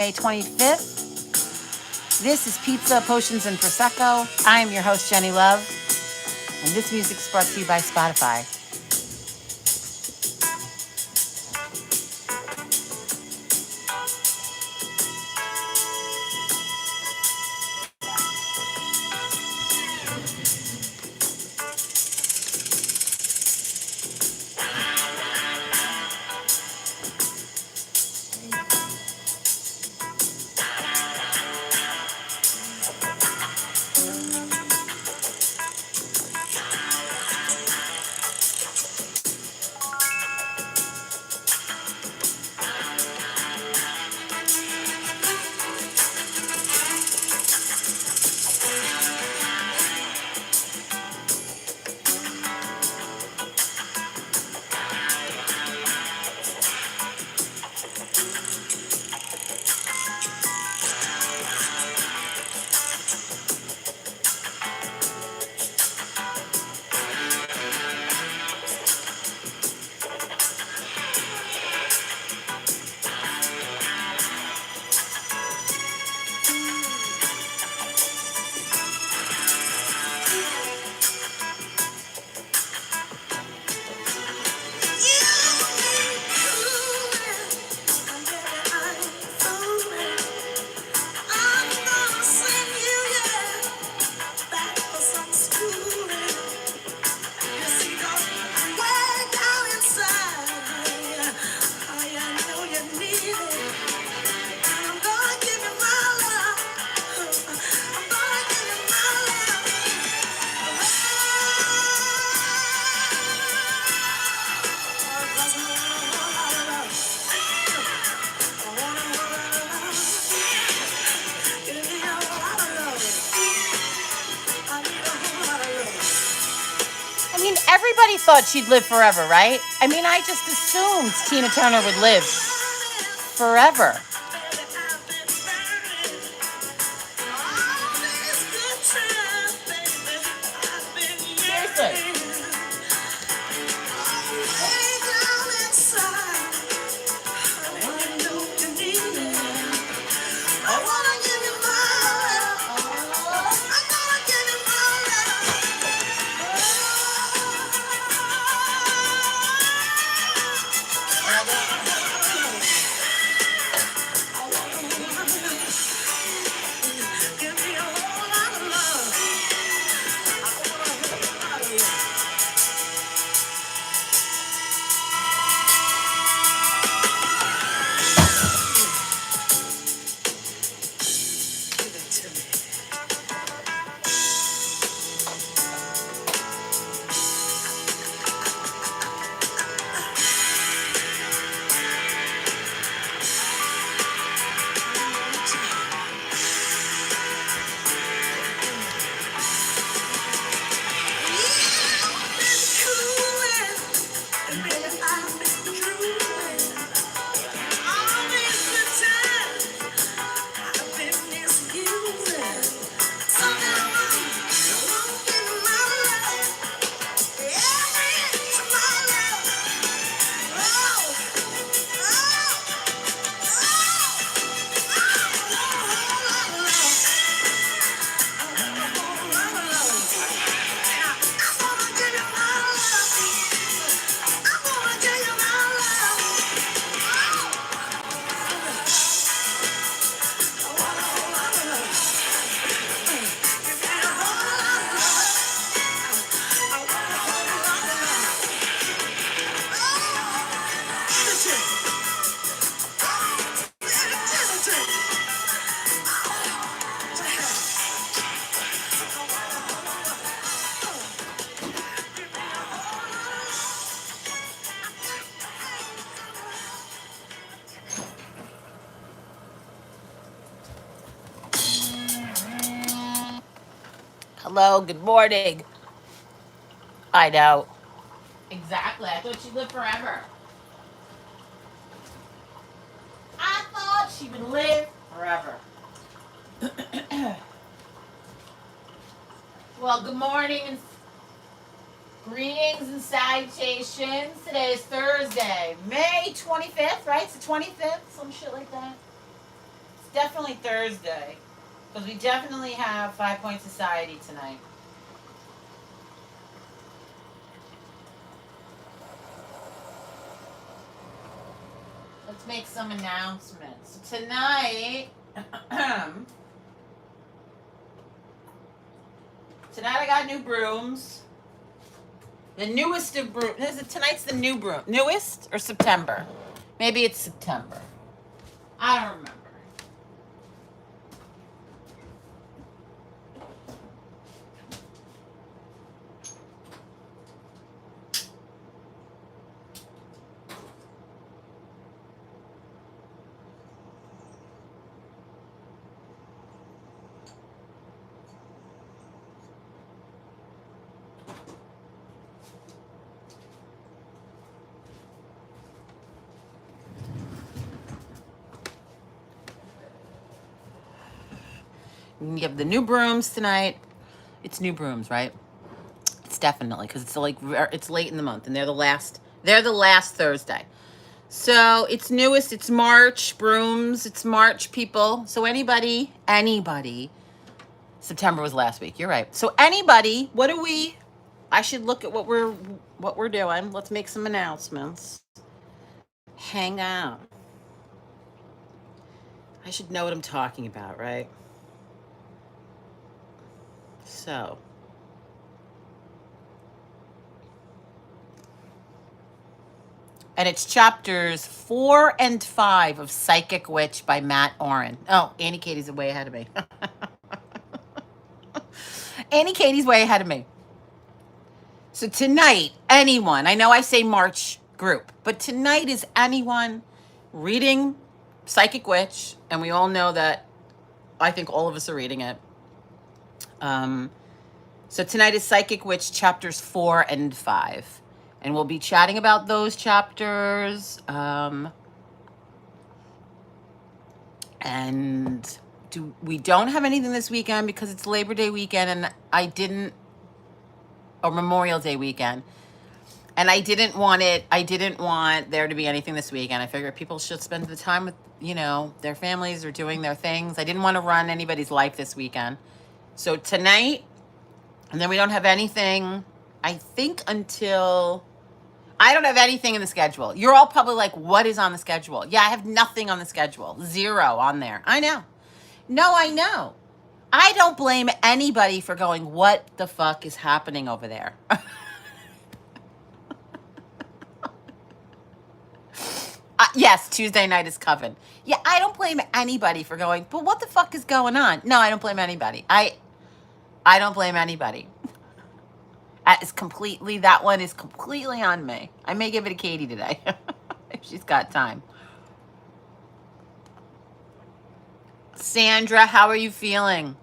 May 25th. This is Pizza, Potions, and Prosecco. I am your host, Jenny Love, and this music is brought to you by Spotify. Everybody thought she'd live forever, right? I just assumed Tina Turner would live forever. Seriously. Hello, good morning. I know. Exactly. I thought she lived forever. I thought she would live forever. Well, good morning and greetings and salutations. Today is Thursday, May 25th, right? It's the 25th, some shit like that. definitely Thursday. Because we definitely have 5 Point Society tonight. Let's make some announcements. Tonight, tonight I got new brooms. The newest of brooms. Tonight's the new broom. Newest or September? Maybe it's September. I don't remember. You have the new brooms tonight. It's new brooms, right? It's definitely because it's late in the month, and they're the last. They're the last Thursday. So it's newest. It's March brooms. It's March, people. So anybody. September was last week. You're right. So anybody, what do we? I should look at what we're doing. Let's make some announcements. Hang out. I should know what I'm talking about, right? So. And it's chapters 4 and 5 of Psychic Witch by Matt Oren. Oh, Annie Katie's way ahead of me. Annie Katie's way ahead of me. So tonight, anyone, I know I say March group, but tonight is anyone reading Psychic Witch, and we all know that I think all of us are reading it. So tonight is Psychic Witch chapters 4 and 5. And we'll be chatting about those chapters. And we don't have anything this weekend because it's Labor Day weekend, and or Memorial Day weekend. And I didn't want there to be anything this weekend. I figured people should spend the time with, their families or doing their things. I didn't want to run anybody's life this weekend. So tonight, and then we don't have anything, I think, until... I don't have anything in the schedule. You're all probably like, what is on the schedule? Yeah, I have nothing on the schedule. 0 on there. I know. No, I know. I don't blame anybody for going, what the fuck is happening over there? Yes, Tuesday night is Coven. Yeah, I don't blame anybody for going, but what the fuck is going on? No, I don't blame anybody. I don't blame anybody. That one is completely on me. I may give it to Katie today if she's got time. Sandra, how are you feeling?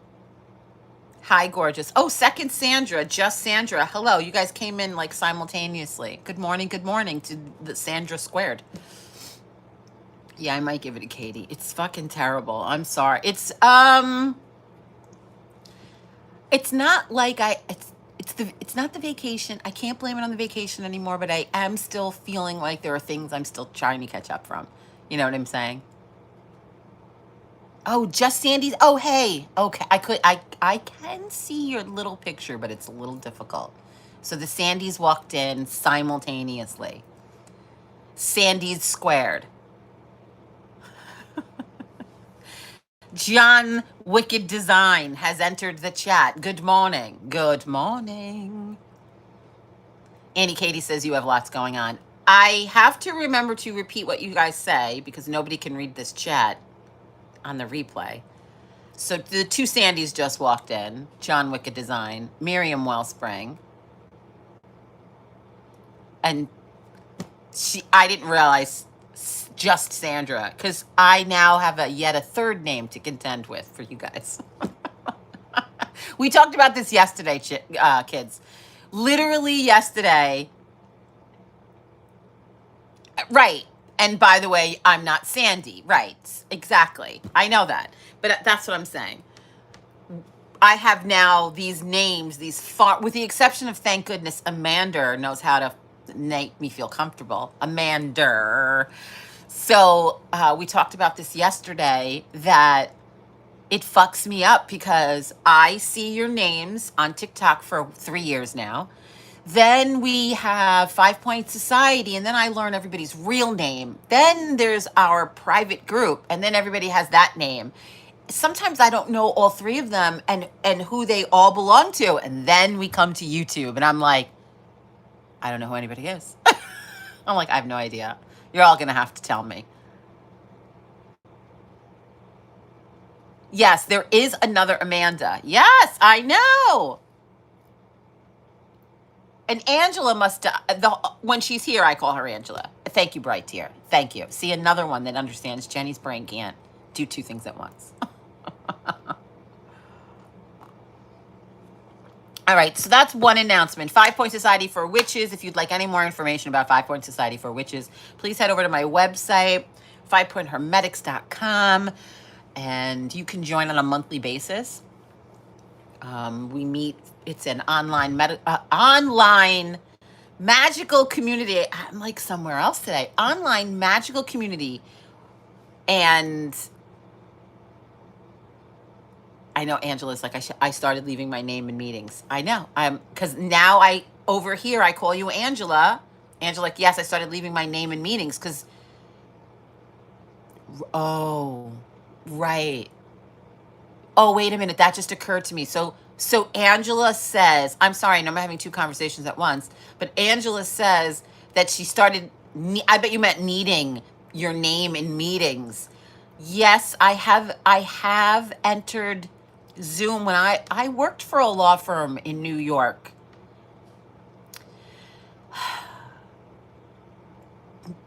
Hi, gorgeous. Oh, second Sandra, just Sandra. Hello, you guys came in like simultaneously. Good morning to the Sandra squared. Yeah, I might give it to Katie. It's fucking terrible. I'm sorry. It's not like it's not the vacation. I can't blame it on the vacation anymore, but I am still feeling like there are things I'm still trying to catch up from. You know what I'm saying? Oh, just Sandy's. Oh, hey. Okay. I can see your little picture, but it's a little difficult. So the Sandys walked in simultaneously. Sandy's squared. John Wicked Design has entered the chat. Good morning. Good morning. Annie Katie says you have lots going on. I have to remember to repeat what you guys say because nobody can read this chat on the replay. So the 2 Sandys just walked in. John Wicked Design, Miriam Wellspring. And I didn't realize just Sandra, because I now have yet a third name to contend with for you guys. We talked about this yesterday, kids. Literally yesterday. Right. And by the way, I'm not Sandy. Right. Exactly. I know that. But that's what I'm saying. I have now these names, with the exception of, thank goodness, Amanda knows how to make me feel comfortable. Amanda. So we talked about this yesterday, that it fucks me up because I see your names on TikTok for 3 years now. Then we have 5 Point Society, and then I learn everybody's real name. Then there's our private group, and then everybody has that name. Sometimes I don't know all three of them and who they all belong to. And then we come to YouTube, and I'm like, I don't know who anybody is. I'm like, I have no idea. You're all gonna have to tell me. Yes, there is another Amanda. Yes, I know. And Angela must, when she's here, I call her Angela. Thank you, Bright Dear. Thank you. See, another one that understands Jenny's brain can't do two things at once. All right, so that's one announcement. 5 Point Society for Witches. If you'd like any more information about 5 Point Society for Witches, please head over to my website, 5pointhermetics.com, and you can join on a monthly basis. We meet. It's an online magical community. I'm like somewhere else today. Online magical community, and I know Angela's like, I started leaving my name in meetings. I know. Because now over here, I call you Angela. Angela, like, yes, I started leaving my name in meetings because, oh, right. Oh, wait a minute. That just occurred to me. So Angela says, I'm sorry, I know I'm having two conversations at once, but Angela says that she started, I bet you meant needing your name in meetings. Yes, I have entered Zoom when I worked for a law firm in New York.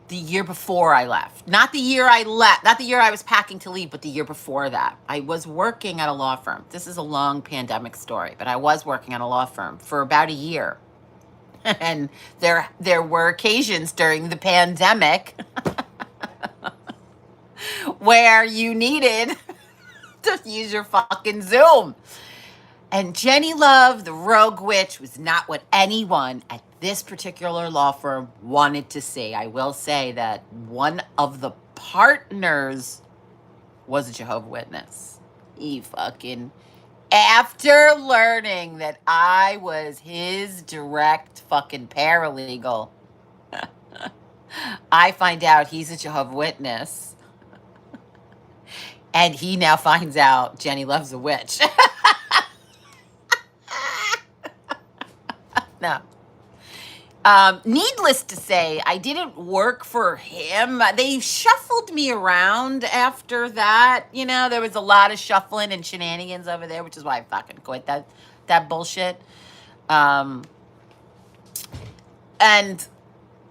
The year before I left. Not the year I left, not the year I was packing to leave, but the year before that. I was working at a law firm. This is a long pandemic story, but I was working at a law firm for about a year. And there were occasions during the pandemic where you needed to use your fucking Zoom. And Jenny Love, the rogue witch, was not what anyone at this particular law firm wanted to see. I will say that one of the partners was a Jehovah's Witness. He fucking, after learning that I was his direct fucking paralegal, I find out he's a Jehovah's Witness. And he now finds out Jenny Love's a witch. No. Needless to say, I didn't work for him. They shuffled me around after that. You know, there was a lot of shuffling and shenanigans over there, which is why I fucking quit that bullshit. And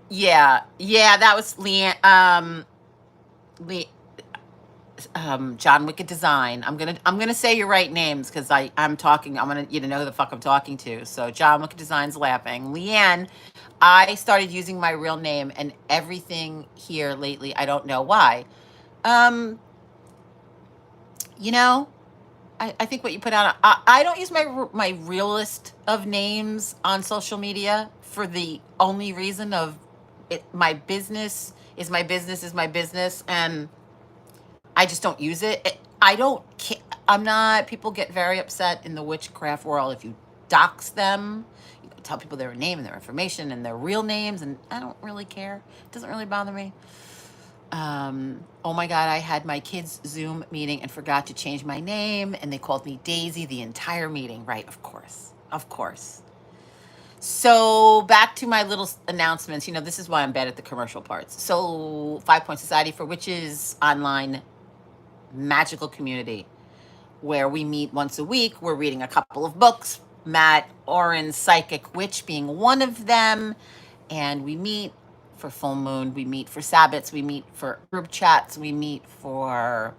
yeah, that was Leanne. John Wicked Design. I'm gonna say your right names because I'm talking. I want you to know who the fuck I'm talking to. So John Wicked Design's laughing. Leanne, I started using my real name and everything here lately. I don't know why. You know, I think what you put out. I don't use my realest of names on social media for the only reason of it. My business is my business is my business, and I just don't use it. I don't. I'm not. People get very upset in the witchcraft world if you dox them. You tell people their name and their information and their real names, and I don't really care. It doesn't really bother me. Oh my God, I had my kids' Zoom meeting and forgot to change my name, and they called me Daisy the entire meeting. Right? Of course. Of course. So back to my little announcements. You know, this is why I'm bad at the commercial parts. So 5 Point Society for Witches online magical community where we meet once a week. We're reading a couple of books, Matt Oren's Psychic Witch being one of them. And we meet for full moon, we meet for Sabbats, we meet for group chats, we meet for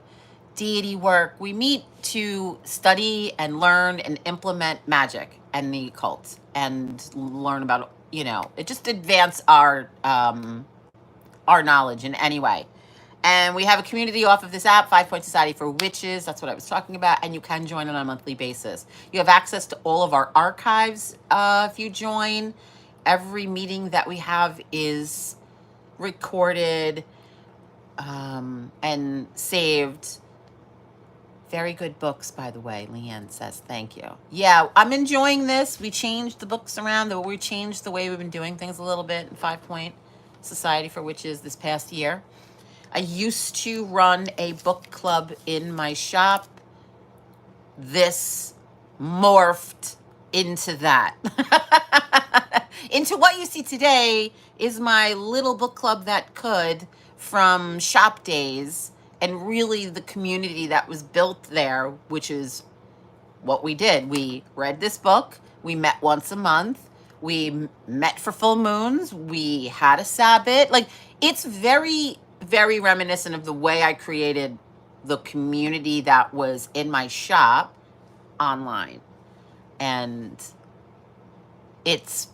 deity work. We meet to study and learn and implement magic and the occult and learn about, you know, it just advance our knowledge in any way. And we have a community off of this app, 5 Point Society for Witches. That's what I was talking about. And you can join on a monthly basis. You have access to all of our archives if you join. Every meeting that we have is recorded. and saved. Very good books, by the way. Leanne says, thank you. Yeah, I'm enjoying this. We changed the books around. We changed the way we've been doing things a little bit in 5 Point Society for Witches this past year. I used to run a book club in my shop. This morphed into that. Into what you see today is my little book club that could from shop days, and really the community that was built there, which is what we did. We read this book. We met once a month. We met for full moons. We had a Sabbath. Like, it's very, very reminiscent of the way I created the community that was in my shop online. And it's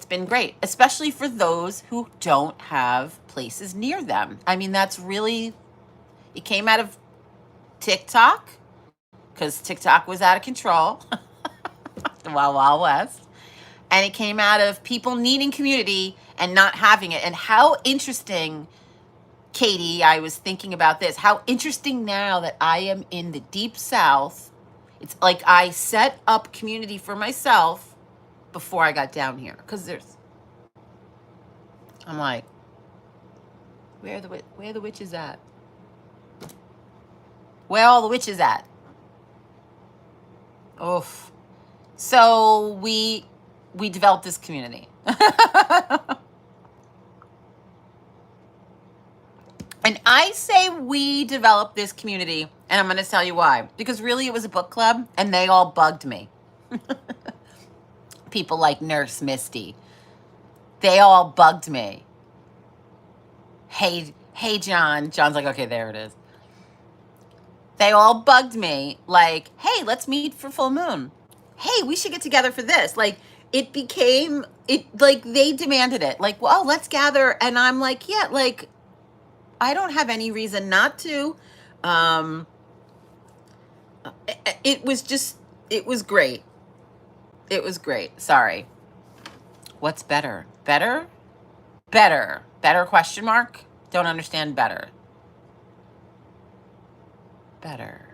been great, especially for those who don't have places near them. I mean, that's really, it came out of TikTok, because TikTok was out of control, the Wild Wild West. And it came out of people needing community and not having it. And how interesting, Katie, I was thinking about this, how interesting now that I am in the Deep South. It's like I set up community for myself before I got down here. Because I'm like, where are the witches at? Where are all the witches at? Oof. So we developed this community. And I say we developed this community, and I'm going to tell you why. Because really it was a book club, and they all bugged me. People like Nurse Misty. They all bugged me. Hey, John. John's like, okay, there it is. They all bugged me like, hey, let's meet for full moon. Hey, we should get together for this. Like, it became, like, they demanded it. Like, well, let's gather. And I'm like, yeah, like, I don't have any reason not to. It was great. It was great. Sorry. What's better? Better? Better. Better question mark? Don't understand better. Better.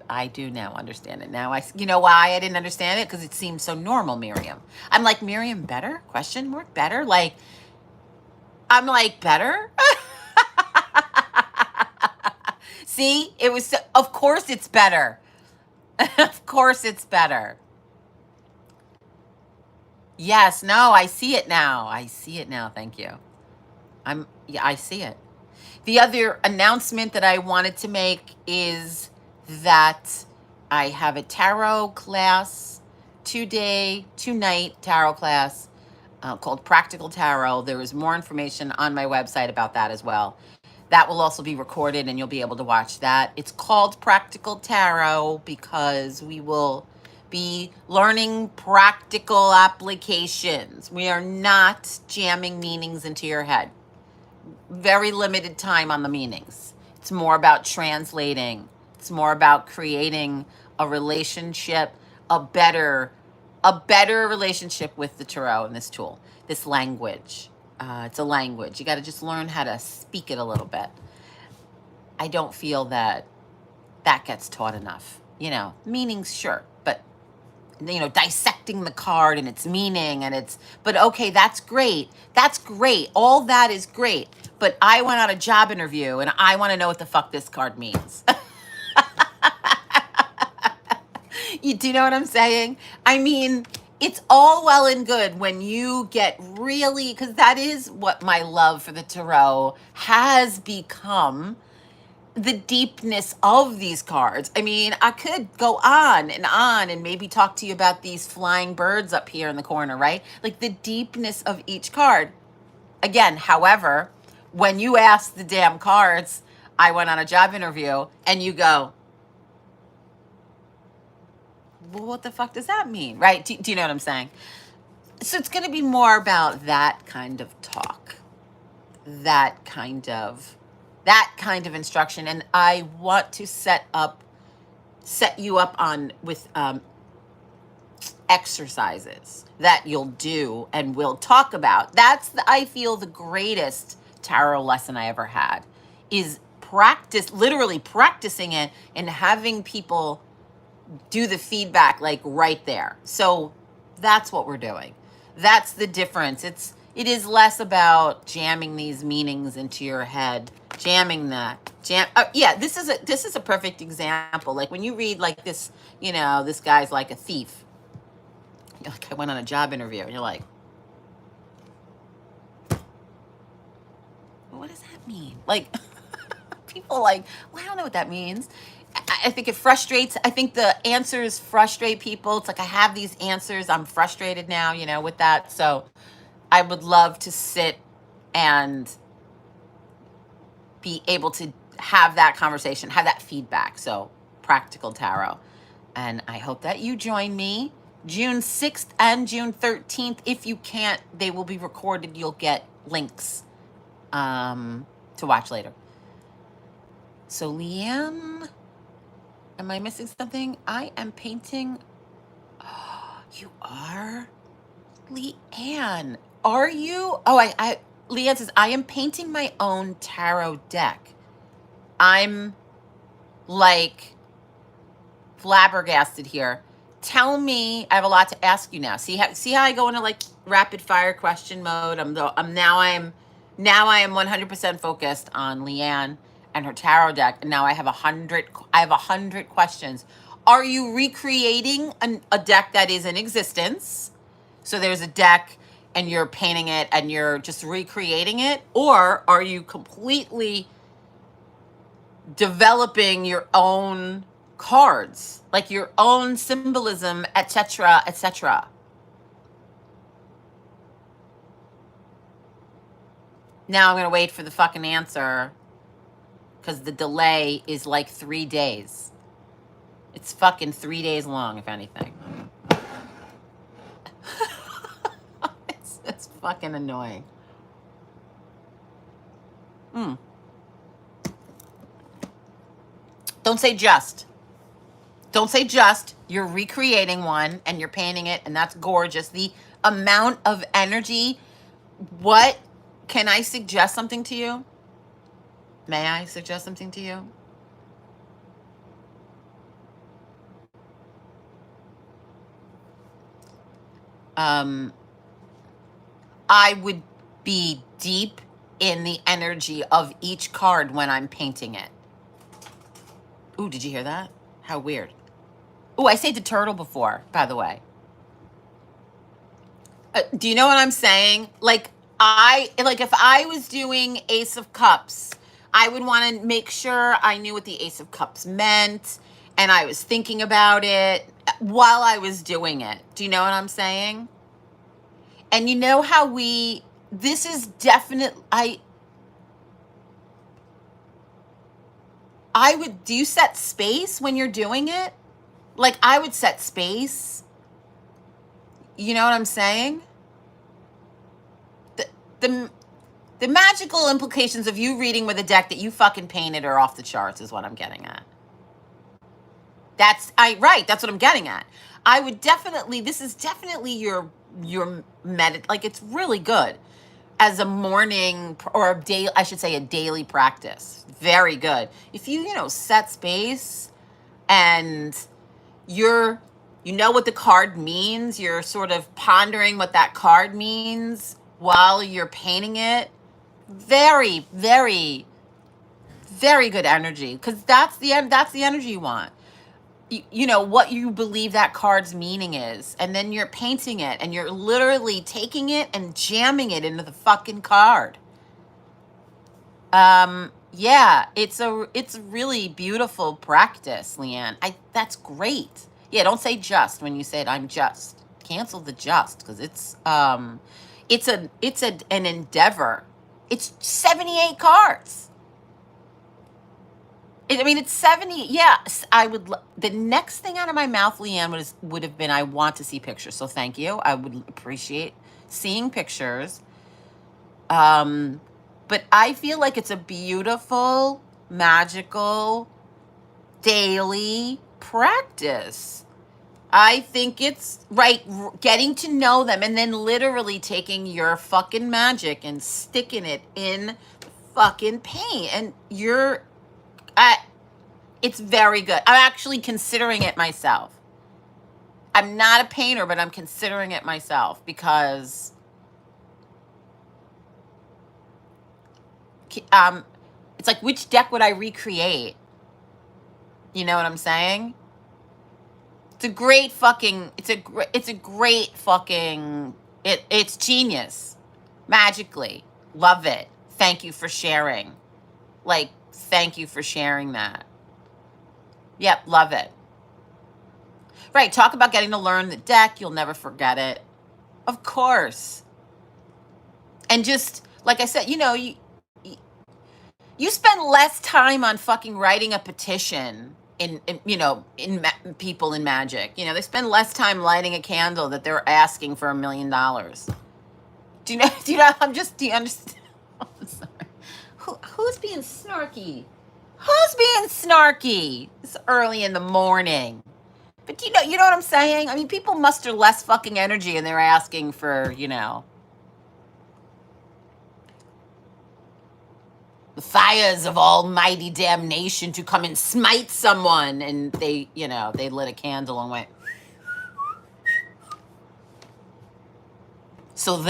I do now understand it. Now you know why I didn't understand it? Because it seemed so normal, Miriam. I'm like, Miriam, better? Question mark? Better? Like, I'm like, better? See, it was, of course it's better. Of course it's better. Yes, no, I see it now. I see it now. Thank you. I see it. The other announcement that I wanted to make is that I have a tarot class, 2-day, 2-night tarot class called Practical Tarot. There is more information on my website about that as well. That will also be recorded, and you'll be able to watch that. It's called Practical Tarot because we will be learning practical applications. We are not jamming meanings into your head. Very limited time on the meanings. It's more about translating. It's more about creating a relationship, a better relationship with the tarot and this tool, this language. It's a language. You got to just learn how to speak it a little bit. I don't feel that gets taught enough. You know, meanings, sure, but you know, dissecting the card and its meaning but okay, that's great. That's great. All that is great. But I went on a job interview and I want to know what the fuck this card means. Do you know what I'm saying? I mean, it's all well and good when you get really, because that is what my love for the tarot has become, the deepness of these cards. I mean, I could go on and maybe talk to you about these flying birds up here in the corner, right? Like the deepness of each card. Again, however, when you ask the damn cards, I went on a job interview, and you go, well, what the fuck does that mean? Right? Do you know what I'm saying? So it's going to be more about that kind of talk, that kind of instruction. And I want to set you up on with exercises that you'll do and we'll talk about. That's I feel the greatest tarot lesson I ever had is literally practicing it and having people do the feedback like right there. So that's what we're doing. That's the difference. It is less about jamming these meanings into your head, jamming that yeah, this is a perfect example. Like when you read like this, this guy's like a thief. Like I went on a job interview and you're like, what does that mean? Like people like, well, I don't know what that means. I think it frustrates. I think the answers frustrate people. It's like I have these answers. I'm frustrated now, with that. So I would love to sit and be able to have that conversation, have that feedback. So practical tarot. And I hope that you join me June 6th and June 13th. If you can't, they will be recorded. You'll get links to watch later. So Leanne, am I missing something? I am painting. Oh, you are? Leanne, are you? Oh, Leanne says, I am painting my own tarot deck. I'm like flabbergasted here. Tell me, I have a lot to ask you now. See how I go into like rapid fire question mode? I am 100% focused on Leanne and her tarot deck, and now I have 100 questions. Are you recreating a deck that is in existence? So there's a deck and you're painting it and you're just recreating it, or are you completely developing your own cards, like your own symbolism, etc., etc.? Now I'm going to wait for the fucking answer because the delay is like 3 days. It's fucking 3 days long, if anything. It's fucking annoying. Don't say just. Don't say just. You're recreating one and you're painting it, and that's gorgeous. The amount of energy. What? Can I suggest something to you? May I suggest something to you? I would be deep in the energy of each card when I'm painting it. Ooh, did you hear that? How weird. Ooh, I said the turtle before, by the way. Do you know what I'm saying? Like if I was doing Ace of Cups, I would want to make sure I knew what the Ace of Cups meant, and I was thinking about it while I was doing it. Do you know what I'm saying? And you know how this is definite. I would, do you set space when you're doing it? Like I would set space. You know what I'm saying? The magical implications of you reading with a deck that you fucking painted are off the charts is what I'm getting at. That's what I'm getting at. I would definitely, this is definitely your like it's really good as a morning or a day, I should say a daily practice. Very good. If you set space and you know what the card means, you're sort of pondering what that card means while you're painting it. Very, very, very good energy, because that's the energy you want. You know what you believe that card's meaning is, and then you're painting it and you're literally taking it and jamming it into the fucking card. Yeah, it's a really beautiful practice, Leanne. That's great. Yeah, don't say just when you say it. I'm just. Cancel the just, because it's an endeavor. It's 78 cards. It's 70. Yes, I would. The next thing out of my mouth, Leanne, would have been, I want to see pictures. So thank you. I would appreciate seeing pictures. But I feel like it's a beautiful, magical, daily practice. I think it's right, getting to know them and then literally taking your fucking magic and sticking it in the fucking paint. And it's very good. I'm actually considering it myself. I'm not a painter, but I'm considering it myself because it's like, which deck would I recreate? You know what I'm saying? It's a great fucking, it's genius. Magically. Love it. Thank you for sharing. Like, thank you for sharing that. Yep, love it. Right, talk about getting to learn the deck. You'll never forget it. Of course. And just, like I said, you spend less time on fucking writing a petition in people in magic. They spend less time lighting a candle that they're asking for $1 million. Do you understand? I'm sorry. Who's being snarky? Who's being snarky? It's early in the morning. But you know what I'm saying? I mean, people muster less fucking energy and they're asking for, the fires of almighty damnation to come and smite someone. And they lit a candle and went. So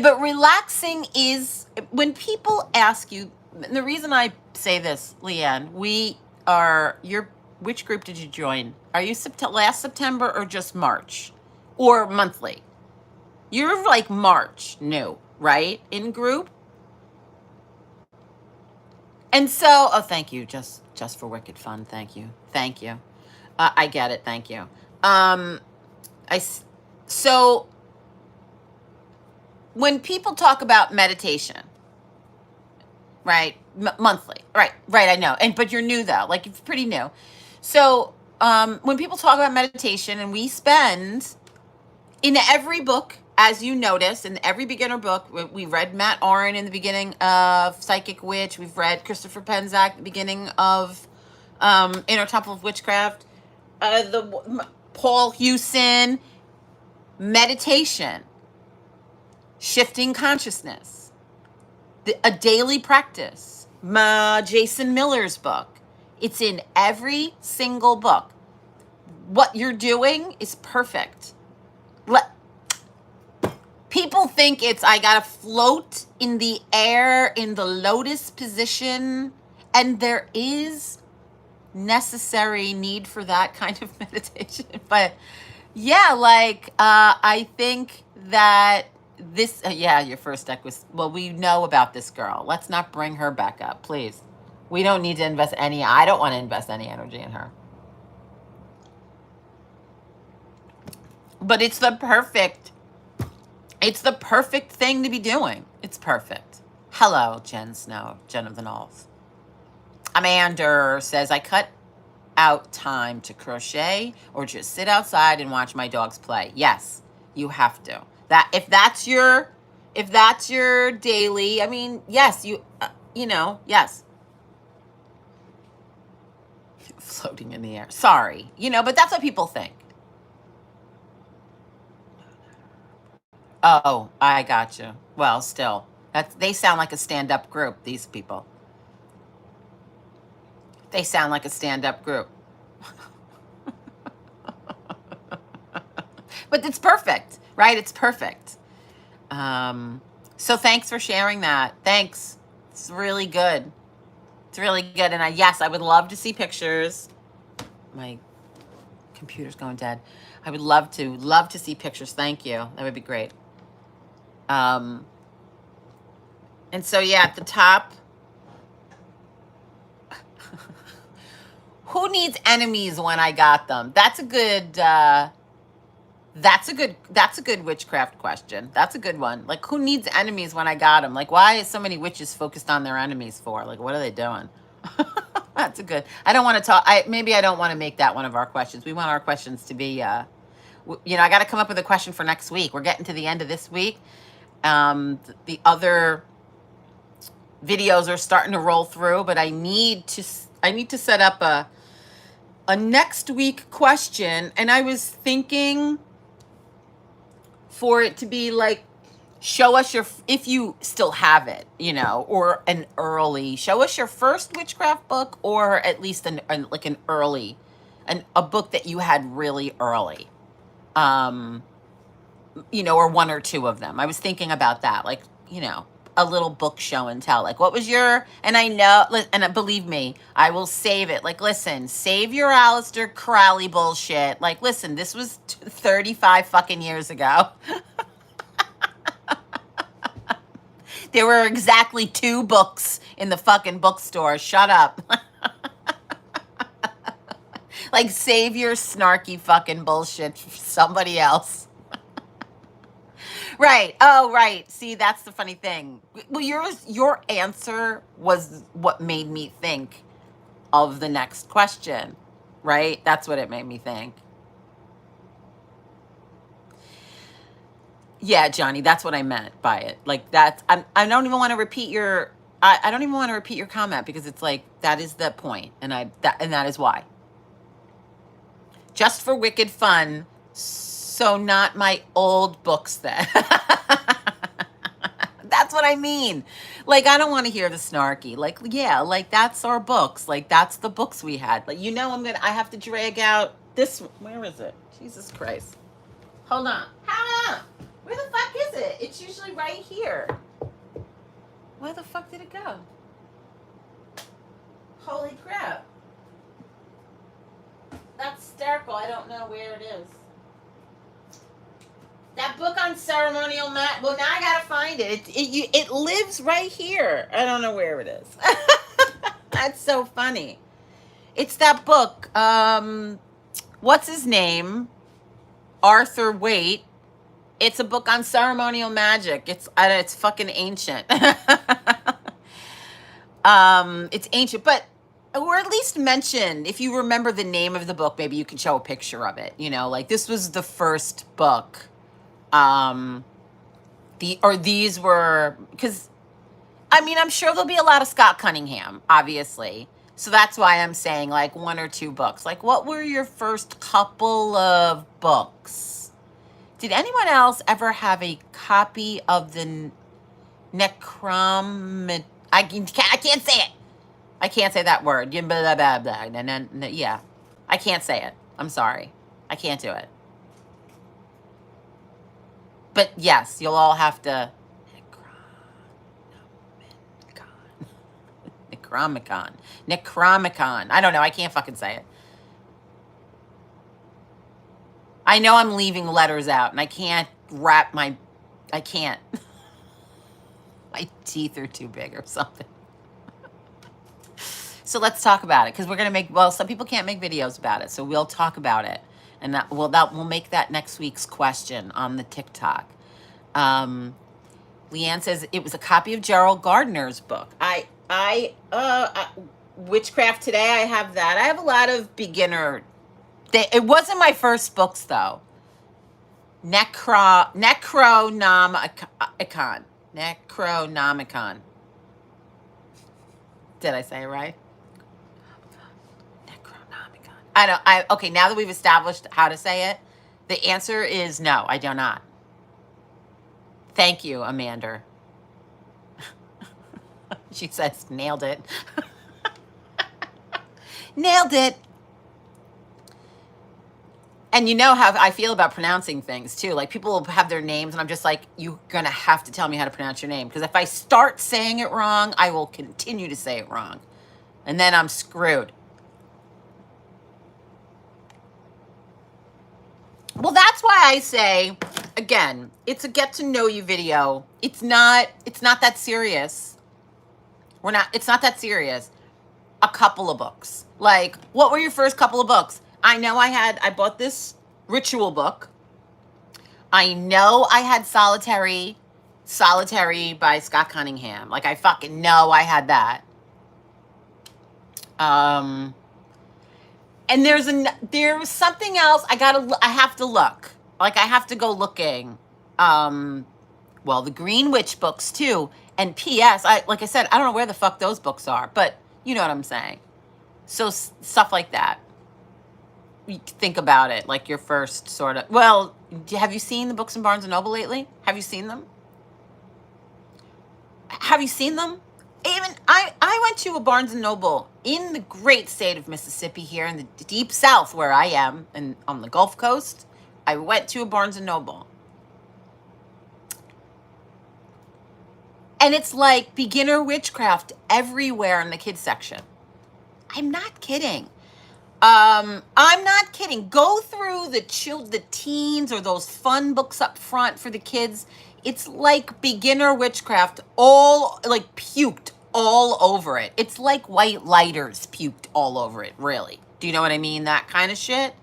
but relaxing is, when people ask you, the reason I say this, Leanne, which group did you join? Are you last September or just March? Or monthly? You're like March new, right? In group? And so, thank you, just for wicked fun. Thank you. I get it. Thank you. So when people talk about meditation, right? Monthly, right? I know. But you're new though, like it's pretty new. So when people talk about meditation, and we spend in every book, as you notice, in every beginner book, we read Matt Oren in the beginning of Psychic Witch. We've read Christopher Penczak at the beginning of Inner Temple of Witchcraft. Paul Hewson, meditation, shifting consciousness, a daily practice. Jason Miller's book. It's in every single book. What you're doing is perfect. People think I gotta float in the air in the lotus position, and there is necessary need for that kind of meditation. But yeah, I think that this, your first deck was, we know about this girl. Let's not bring her back up, please. We don't need to I don't want to invest any energy in her. But it's the perfect thing to be doing. It's perfect. Hello, Jen Snow, Jen of the Knolls. Amanda says, I cut out time to crochet or just sit outside and watch my dogs play. Yes, you have to. If that's your daily, I mean, yes, yes. Floating in the air. Sorry, but that's what people think. Oh, I got you. Well, still, they sound like a stand-up group, these people. They sound like a stand-up group. But it's perfect, right? It's perfect. So thanks for sharing that. Thanks. It's really good. And I would love to see pictures. My computer's going dead. I would love to see pictures. Thank you. That would be great. And so, at the top, who needs enemies when I got them? That's a good witchcraft question. That's a good one. Like, who needs enemies when I got them? Like, why is so many witches focused on their enemies for? Like, what are they doing? That's a good. I don't want to talk. Maybe I don't want to make that one of our questions. We want our questions to be, I got to come up with a question for next week. We're getting to the end of this week. The other videos are starting to roll through, but I need to set up a next week question. And I was thinking for it to be like show us your, if you still have it, you know, or an early, show us your first witchcraft book, or at least like an early, a book that you had really early. Um, you know, or one or two of them. I was thinking about that, like, you know, a little book show and tell. Like, what was your, and I know, and believe me, I will save it. Like, listen, save your Aleister Crowley bullshit. Like, listen, this was 35 fucking years ago. There were exactly 2 books in the fucking bookstore. Shut up. Like, save your snarky fucking bullshit for somebody else. Right. Oh, right. See, that's the funny thing. Well, your answer was what made me think of the next question, right? That's what it made me think. Yeah, Johnny, that's what I meant by it. Like, that's, I don't even want to repeat your, I don't even want to repeat your comment, because it's like, that is the point, and that is why. Just for wicked fun, so not my old books then. That's what I mean. Like, I don't want to hear the snarky. Like, yeah, like, that's our books. Like, that's the books we had. Like, you know, I have to drag out this, where is it? Jesus Christ. Hold on. Hannah! Where the fuck is it? It's usually right here. Where the fuck did it go? Holy crap. That's hysterical. I don't know where it is. That book on ceremonial mat. Well, now I gotta find it. It lives right here. I don't know where it is. That's so funny. It's that book. What's his name? Arthur Waite. It's a book on ceremonial magic. It's fucking ancient. It's ancient, but, or at least mention, if you remember the name of the book, maybe you can show a picture of it. You know, like, this was the first book. These were, because, I mean, I'm sure there'll be a lot of Scott Cunningham, obviously. So that's why I'm saying, like, 1 or 2 books. Like, what were your first couple of books? Did anyone else ever have a copy of the I can't say it. I can't say that word. Blah, blah, blah, blah. Yeah. I can't say it. I'm sorry. I can't do it. But yes, you'll all have to. Necromicon. I don't know. I can't fucking say it. I know I'm leaving letters out, and I can't I can't. My teeth are too big or something. So let's talk about it, because we're going to some people can't make videos about it, so we'll talk about it. And we'll make that next week's question on the TikTok. Leanne says it was a copy of Gerald Gardner's book. Witchcraft Today, I have that. I have a lot of beginner. It wasn't my first books, though. Necronomicon. Did I say it right? Necronomicon. Okay, now that we've established how to say it, the answer is no, I do not. Thank you, Amanda. She says, nailed it. Nailed it. And you know how I feel about pronouncing things, too. Like, people will have their names, and I'm just like, you're going to have to tell me how to pronounce your name. Because if I start saying it wrong, I will continue to say it wrong. And then I'm screwed. Well, that's why I say, again, it's a get to know you video. It's not that serious. It's not that serious. A couple of books. Like, what were your first couple of books? I know I bought this ritual book. I know I had Solitary by Scott Cunningham. Like, I fucking know I had that. And there's something else I have to look. Like, I have to go looking. Well, the Green Witch books too. And P.S. Like I said, I don't know where the fuck those books are, but you know what I'm saying. So stuff like that. You think about it, like your first sort of. Well, have you seen the books in Barnes and Noble lately? Have you seen them? Have you seen them? Even I went to a Barnes and Noble in the great state of Mississippi here in the deep South where I am and on the Gulf Coast. I went to a Barnes and Noble. And it's like beginner witchcraft everywhere in the kids section. I'm not kidding. I'm not kidding. Go through the teens or those fun books up front for the kids. It's like beginner witchcraft, all like puked all over it. It's like white lighters puked all over it, really. Do you know what I mean? That kind of shit.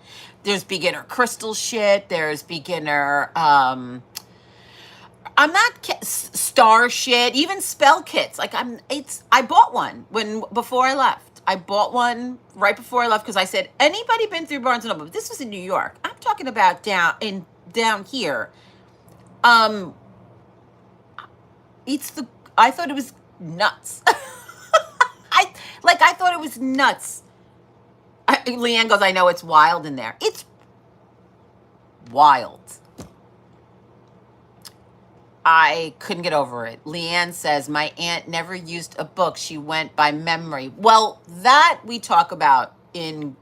There's beginner crystal shit. There's beginner, I'm not star shit, even spell kits. Like I bought one before I left. I bought one right before I left because I said, anybody been through Barnes and Noble? This was in New York. I'm talking about down here. I thought it was nuts. I thought it was nuts. Leanne goes, I know it's wild in there. It's wild. I couldn't get over it. Leanne says, my aunt never used a book. She went by memory. Well, that we talk about in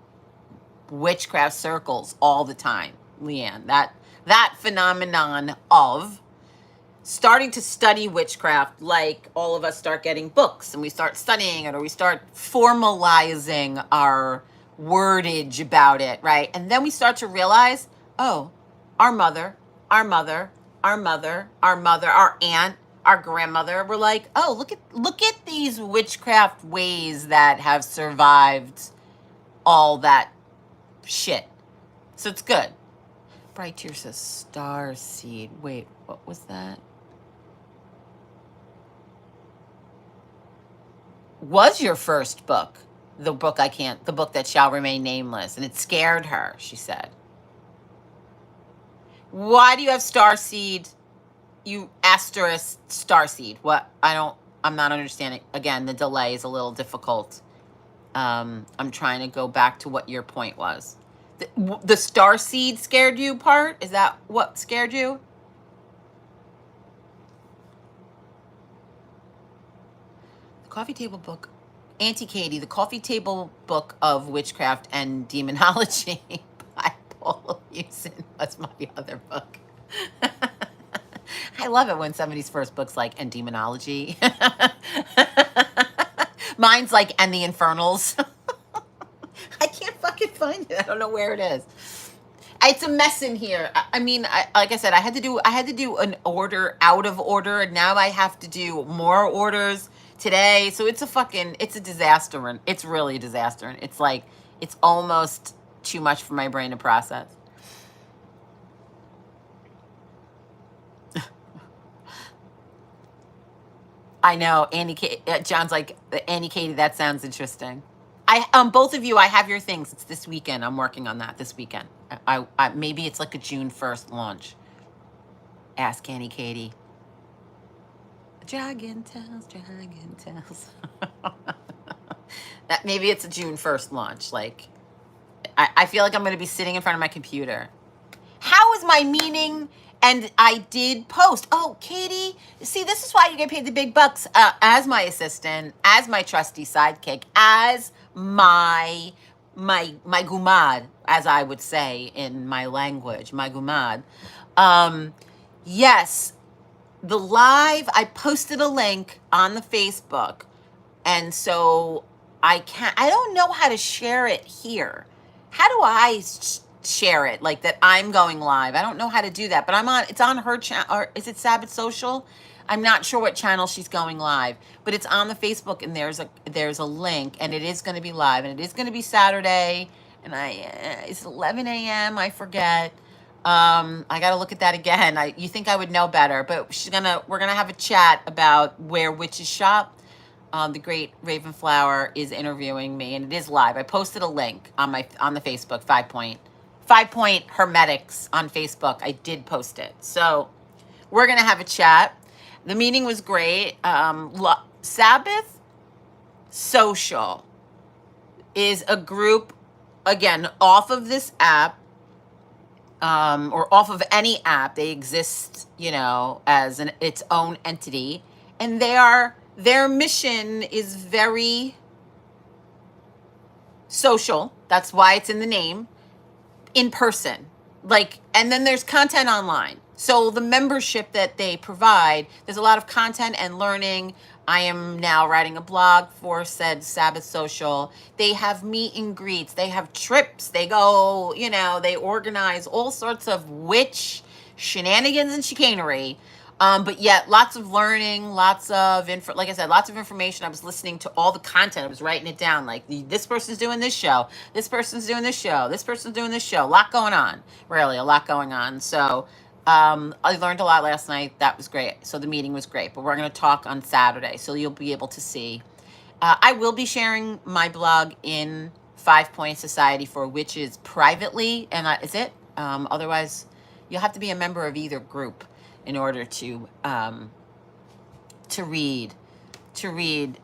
witchcraft circles all the time, Leanne. That phenomenon of starting to study witchcraft, like all of us start getting books and we start studying it, or we start formalizing our wordage about it, right? And then we start to realize, oh, our mother, our aunt, our grandmother were like, oh, look at these witchcraft ways that have survived all that shit. So it's good. Bright Tear says star seed. Wait, what was that? Was your first book the book that shall remain nameless, and it scared her, she said. Why do you have starseed? You asterisk starseed. What? I'm not understanding. Again, the delay is a little difficult. I'm trying to go back to what your point was. The starseed scared you part? Is that what scared you? The coffee table book. Auntie Katie, the coffee table book of witchcraft and demonology by Paul Hewson was my other book. I love it when somebody's first book's like, and demonology. Mine's like, and the infernals. I can't fucking find it. I don't know where it is. It's a mess in here. I mean, like I said, I had to do an order out of order, and now I have to do more orders today. So it's a disaster. And it's really a disaster. And it's like, it's almost too much for my brain to process. I know, John's like, Annie Katie, that sounds interesting. Both of you, I have your things. It's this weekend. I'm working on that this weekend. I maybe it's like a June 1st launch. Ask Annie Katie. Dragon tales. That maybe it's a June 1st launch. Like, I feel like I'm going to be sitting in front of my computer. How is my meeting? And I did post. Oh, Katie, see, this is why you get paid the big bucks as my assistant, as my trusty sidekick, as my gumad, as I would say in my language, my gumad. Yes, the live, I posted a link on the Facebook, and so I don't know how to share it here. How do I share it, like that I'm going live? I don't know how to do that, but it's on her channel, or is it Sabbath Social? I'm not sure what channel she's going live, but it's on the Facebook, and there's a link, and it is going to be live, and it is going to be Saturday, and it's 11 a.m. I forget. I got to look at that again. You think I would know better, but we're gonna have a chat about where witches shop. The great Ravenflower is interviewing me, and it is live. I posted a link on the Facebook 5-point hermetics on Facebook. I did post it. So we're going to have a chat. The meeting was great. Sabbath Social is a group, again, off of this app, or off of any app. They exist, as its own entity. And their mission is very social. That's why it's in the name. In person. Like, and then there's content online. So the membership that they provide, there's a lot of content and learning. I am now writing a blog for said Sabbath Social. They have meet and greets. They have trips. They go, they organize all sorts of witch shenanigans and chicanery. But yet lots of learning, lots of like I said, lots of information. I was listening to all the content. I was writing it down. Like this person's doing this show. This person's doing this show. This person's doing this show. A lot going on. Really, a lot going on. So I learned a lot last night. That was great. So the meeting was great. But we're going to talk on Saturday. So you'll be able to see. I will be sharing my blog in 5 Point Society for Witches privately. And is it? Otherwise, you'll have to be a member of either group in order to read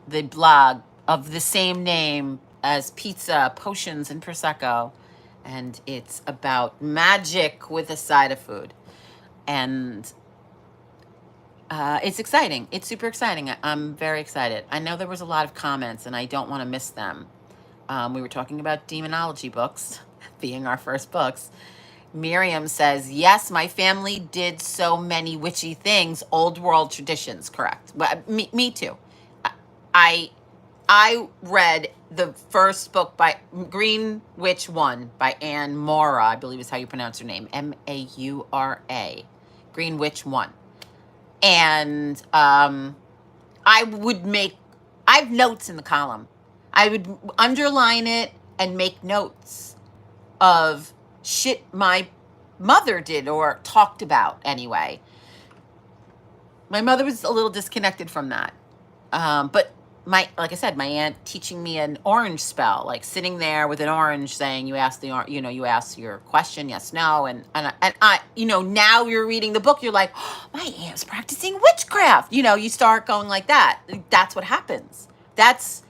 the blog of the same name as Pizza, Potions, and Prosecco. And it's about magic with a side of food. And it's exciting. It's super exciting. I'm very excited. I know there was a lot of comments, and I don't want to miss them. We were talking about demonology books, being our first books. Miriam says, yes, my family did so many witchy things, old world traditions. Correct. But me too. I read the first book by Green Witch 1 by Anne Maura, I believe is how you pronounce her name. Maura. Green Witch 1. And I have notes in the column. I would underline it and make notes of shit my mother did or talked about anyway. My mother was a little disconnected from that. But like I said, my aunt teaching me an orange spell, like sitting there with an orange saying, you ask your question, yes, no. And I, now you're reading the book, you're like, oh, my aunt's practicing witchcraft. You start going like that. That's what happens. That's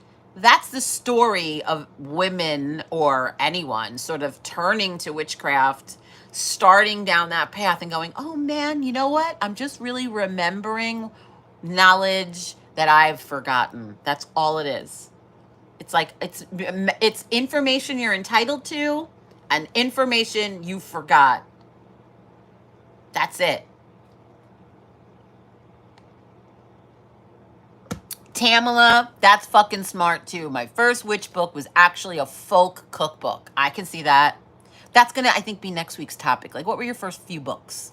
the story of women or anyone sort of turning to witchcraft, starting down that path and going, oh man, you know what? I'm just really remembering knowledge that I've forgotten. That's all it is. It's like, it's information you're entitled to and information you forgot. That's it. Tamala, that's fucking smart too. My first witch book was actually a folk cookbook. I can see that. That's gonna, I think, be next week's topic. Like, what were your first few books?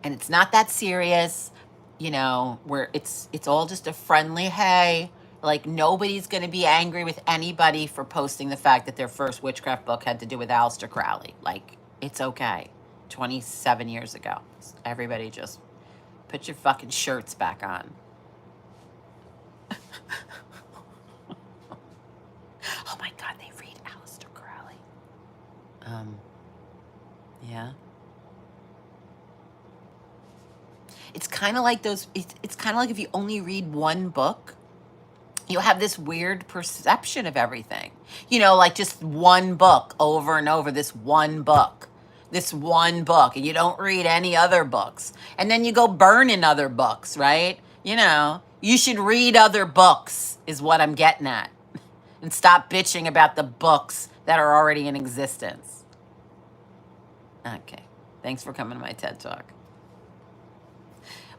And it's not that serious, where it's all just a friendly, hey, like nobody's gonna be angry with anybody for posting the fact that their first witchcraft book had to do with Aleister Crowley. Like, it's okay. 27 years ago. Everybody just put your fucking shirts back on. Oh my God, they read Aleister Crowley. Yeah. It's kind of like it's kind of like if you only read one book, you'll have this weird perception of everything. Like just one book over and over, this one book, and you don't read any other books. And then you go burning other books, right? You should read other books is what I'm getting at. And stop bitching about the books that are already in existence. Okay. Thanks for coming to my TED Talk.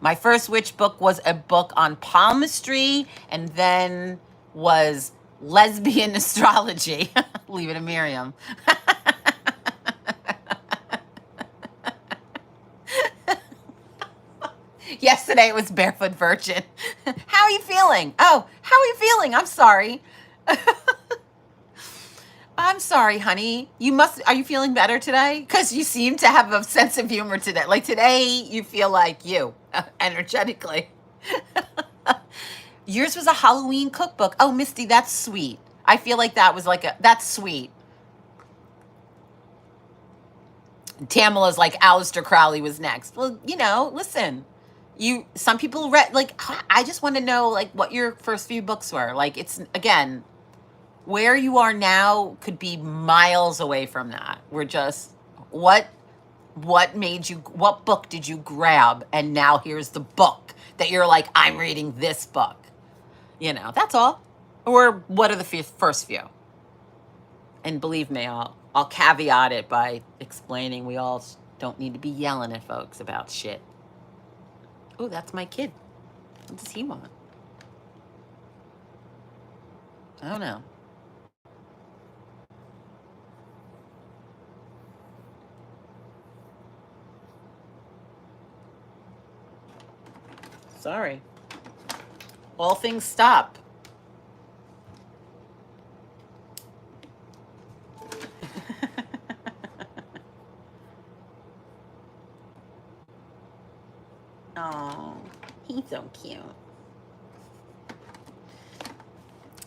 My first witch book was a book on palmistry and then was lesbian astrology. Leave it to Miriam. Yesterday it was Barefoot Virgin. How are you feeling? Oh, how are you feeling? I'm sorry. I'm sorry, honey. Are you feeling better today? Because you seem to have a sense of humor today. Like today, you feel like you, energetically. Yours was a Halloween cookbook. Oh, Misty, that's sweet. I feel like that was that's sweet. Tamala's like, Aleister Crowley was next. Well, listen. Some people read, I just want to know, what your first few books were. It's, again, where you are now could be miles away from that. We're just, what book did you grab? And now here's the book that you're like, I'm reading this book. You know, that's all. Or what are the first few? And believe me, I'll caveat it by explaining we all don't need to be yelling at folks about shit. Oh, that's my kid. What does he want? I don't know. Sorry. All things stop. Oh, he's so cute.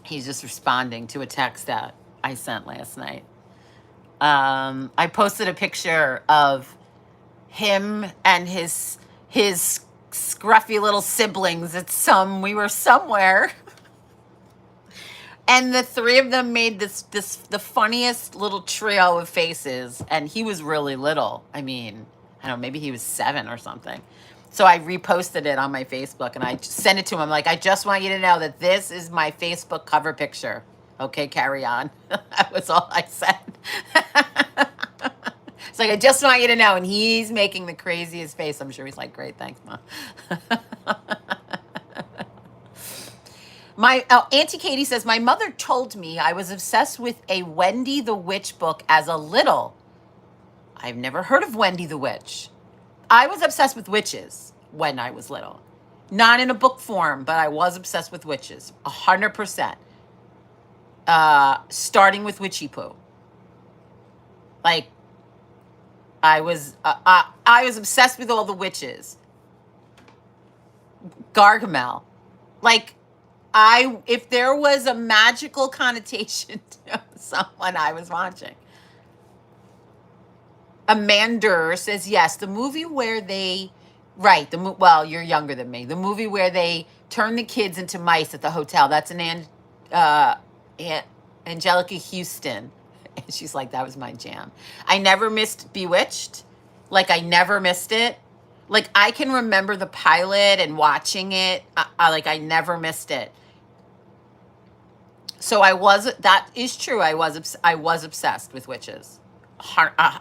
He's just responding to a text that I sent last night. I posted a picture of him and his scruffy little siblings we were somewhere. And the three of them made the funniest little trio of faces, and he was really little. I mean, I don't know, maybe he was 7 or something. So I reposted it on my Facebook, and I sent it to him. Like, I just want you to know that this is my Facebook cover picture. Okay, carry on. That was all I said. It's like, I just want you to know. And he's making the craziest face. I'm sure he's like, great, thanks, Mom. Auntie Katie says, my mother told me I was obsessed with a Wendy the Witch book as a little. I've never heard of Wendy the Witch. I was obsessed with witches when I was little. Not in a book form, but I was obsessed with witches. 100%. Starting with Witchy Poo. Like, I was obsessed with all the witches. Gargamel. Like, if there was a magical connotation to someone I was watching. Amander says, yes, the movie where they, right, well, you're younger than me. The movie where they turn the kids into mice at the hotel. That's an Angelica Houston. And she's like, that was my jam. I never missed Bewitched. Like, I never missed it. Like, I can remember the pilot and watching it. I never missed it. So that is true. I was obsessed with witches.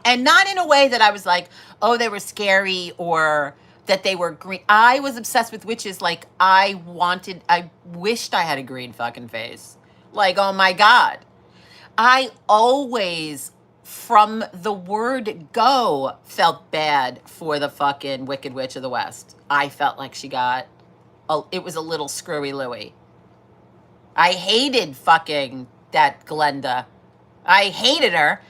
And not in a way that I was like, oh, they were scary or that they were green. I was obsessed with witches. Like, I wished I had a green fucking face. Like, oh my God. I always, from the word go, felt bad for the fucking Wicked Witch of the West. I felt like it was a little screwy Louie. I hated fucking that Glenda. I hated her.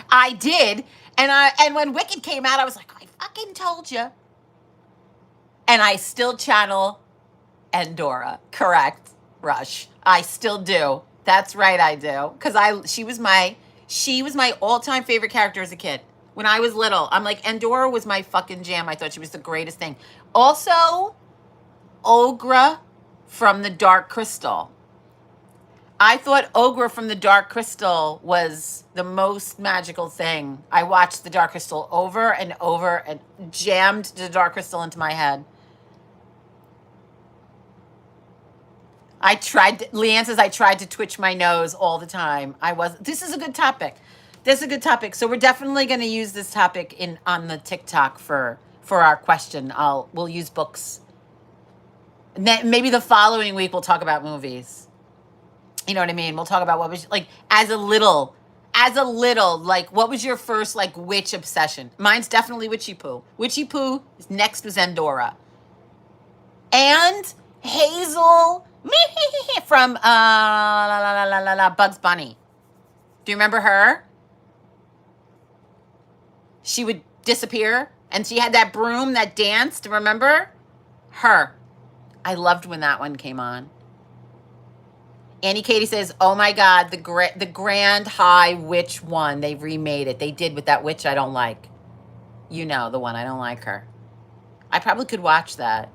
I did. And when Wicked came out, I was like, I fucking told you. And I still channel Endora. Correct, Rush. I still do. That's right, I do. Because she was my all-time favorite character as a kid. When I was little, I'm like, Endora was my fucking jam. I thought she was the greatest thing. Also, Ogre from the Dark Crystal. I thought Ogre from the Dark Crystal was the most magical thing. I watched the Dark Crystal over and over and jammed the Dark Crystal into my head. Leanne says, I tried to twitch my nose all the time. This is a good topic. So we're definitely going to use this topic on the TikTok for our question. We'll use books. Maybe the following week we'll talk about movies. You know what I mean? We'll talk about what was like as a little, like what was your first like witch obsession? Mine's definitely Witchy Poo. Witchy Poo. Next was Endora. And Hazel from Bugs Bunny. Do you remember her? She would disappear and she had that broom that danced. Remember? Her. I loved when that one came on. Annie Katie says, oh my God, the Grand High Witch one. They remade it. They did with that witch I don't like. You know, the one I don't like her. I probably could watch that.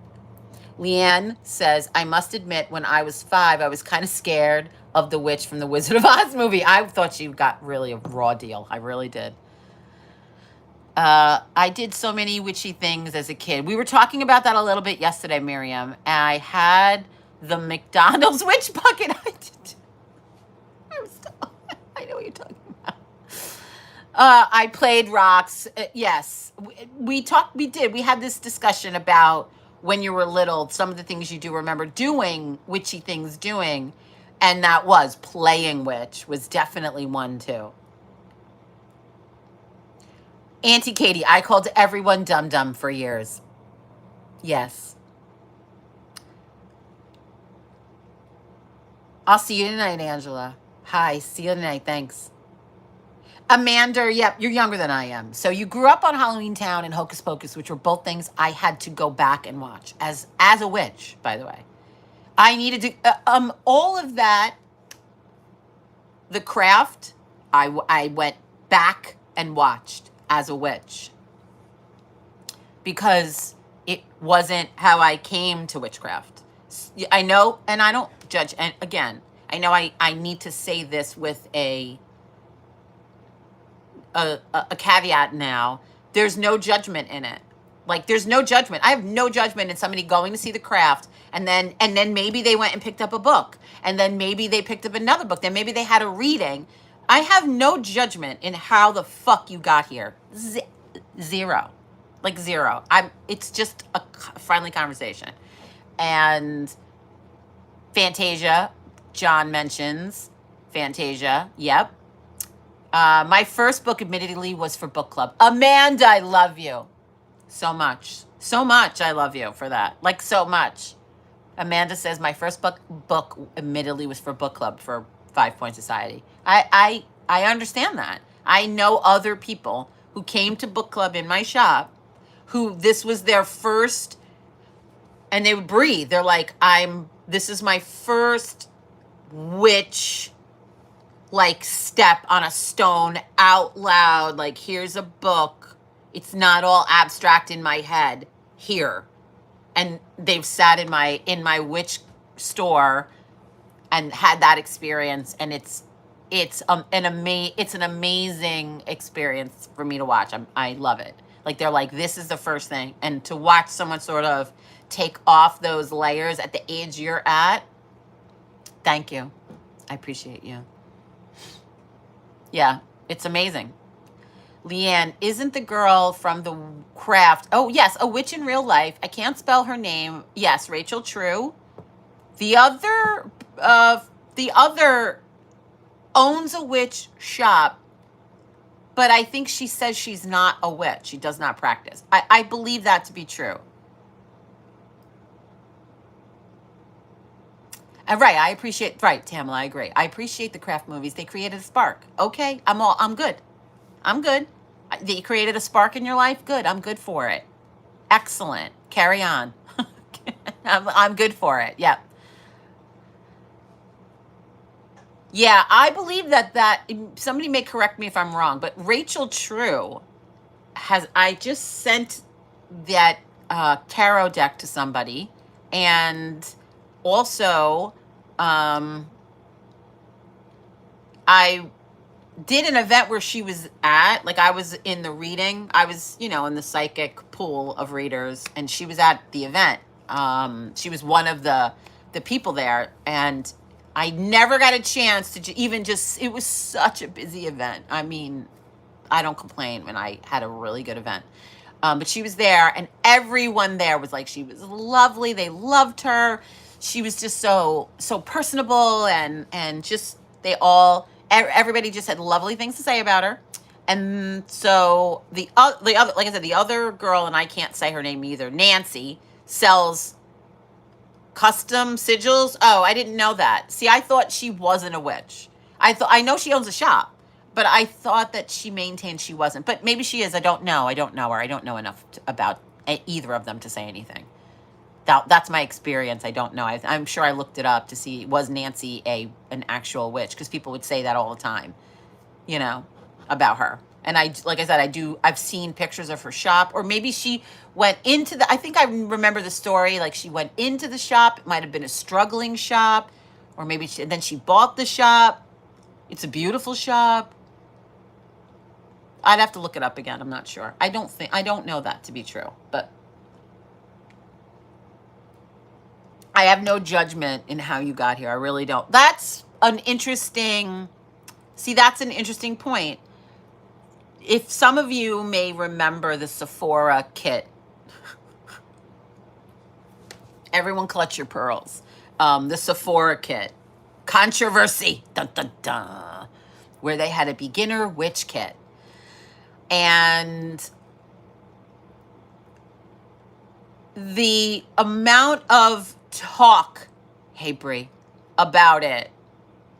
Leanne says, I must admit, when I was 5, I was kind of scared of the witch from the Wizard of Oz movie. I thought she got really a raw deal. I really did. I did so many witchy things as a kid. We were talking about that a little bit yesterday, Miriam. I had the McDonald's witch bucket. I'm so, I know what you're talking about. I played rocks. Yes, we talked. We did. We had this discussion about when you were little. Some of the things you do remember doing, witchy things doing, and that was playing witch was definitely one too. Auntie Katie, I called everyone dum dum for years. Yes. I'll see you tonight, Angela. Hi, see you tonight. Thanks. Amanda, yep, you're younger than I am. So you grew up on Halloween Town and Hocus Pocus, which were both things I had to go back and watch as a witch, by the way. I needed to all of that, the craft, I went back and watched as a witch because it wasn't how I came to witchcraft. I know, and I don't judge. And again, I know I need to say this with a caveat now. There's no judgment in it. Like there's no judgment. I have no judgment in somebody going to see the craft and then maybe they went and picked up a book and then maybe they picked up another book. Then maybe they had a reading. I have no judgment in how the fuck you got here. Zero. Like zero. It's just a friendly conversation. And Fantasia, John mentions Fantasia. Yep. My first book, admittedly, was for book club. Amanda, I love you so much. So much. I love you for that. Like, so much. Amanda says, my first book, admittedly, was for book club for 5 Point Society. I understand that. I know other people who came to book club in my shop who this was their first, and they would breathe. They're like, this is my first witch like step on a stone out loud, like here's a book, it's not all abstract in my head here. And they've sat in my witch store and had that experience, and it's an amazing experience for me to watch. I love it. Like they're like, this is the first thing, and to watch someone sort of take off those layers at the age you're at. Thank you. I appreciate you. Yeah, it's amazing. Leanne, isn't the girl from the craft? Oh, yes, a witch in real life. I can't spell her name. Yes, Rachel True. The other owns a witch shop, but I think she says she's not a witch. She does not practice. I believe that to be true. Right, I appreciate, right, Tamala, I agree. I appreciate the craft movies. They created a spark. Okay, I'm good. I'm good. They created a spark in your life? Good, I'm good for it. Excellent. Carry on. I'm good for it. Yep. Yeah, I believe that somebody may correct me if I'm wrong, but Rachel True I just sent that tarot deck to somebody, and also I did an event where she was at, like I was in the reading. I was, in the psychic pool of readers, and she was at the event. She was one of the people there, and I never got a chance to even just, it was such a busy event. I mean, I don't complain when I had a really good event. But she was there, and everyone there was like, she was lovely. They loved her. She was just so personable, and just everybody just had lovely things to say about her. And so the other, like I said, the other girl, and I can't say her name either, Nancy, sells custom sigils. Oh, I didn't know that. See, I thought she wasn't a witch. I know she owns a shop, but I thought that she maintained she wasn't. But maybe she is. I don't know. I don't know her. I don't know enough about either of them to say anything. That's my experience. I don't know. I'm sure I looked it up to see, was Nancy an actual witch? Because people would say that all the time, about her. And like I said, I've seen pictures of her shop, or maybe she went into I think I remember the story, like she went into the shop. It might have been a struggling shop, or maybe then she bought the shop. It's a beautiful shop. I'd have to look it up again. I'm not sure. I don't know that to be true, but I have no judgment in how you got here. I really don't. That's an interesting point. If some of you may remember the Sephora kit, everyone clutch your pearls. The Sephora kit, controversy, dun dun dun, where they had a beginner witch kit. And the amount of talk, hey Brie, about it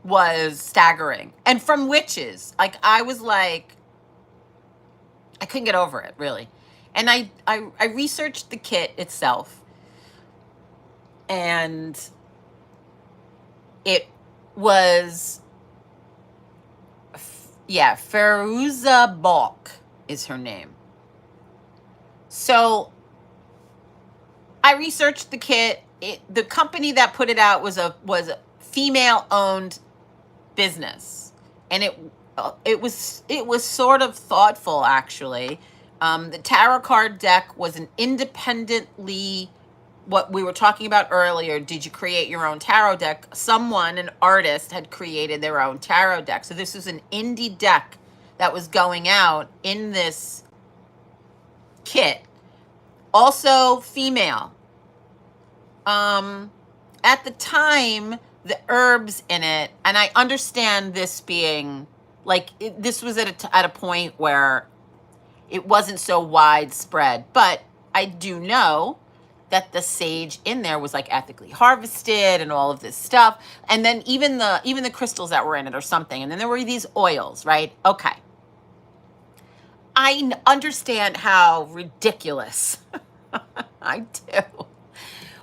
was staggering. And from witches, like I was like, I couldn't get over it, really. And I researched the kit itself, and it was, Feruza Balk is her name. So I researched the kit. The company that put it out was a female-owned business, and it was sort of thoughtful, actually. The tarot card deck was an independently, what we were talking about earlier, did you create your own tarot deck? Someone, an artist, had created their own tarot deck. So this was an indie deck that was going out in this kit. Also female. At the time, the herbs in it, and I understand this being, like, this was at a point where it wasn't so widespread, but I do know that the sage in there was like ethically harvested and all of this stuff. And then even the crystals that were in it or something. And then there were these oils, right? Okay. I understand how ridiculous I do.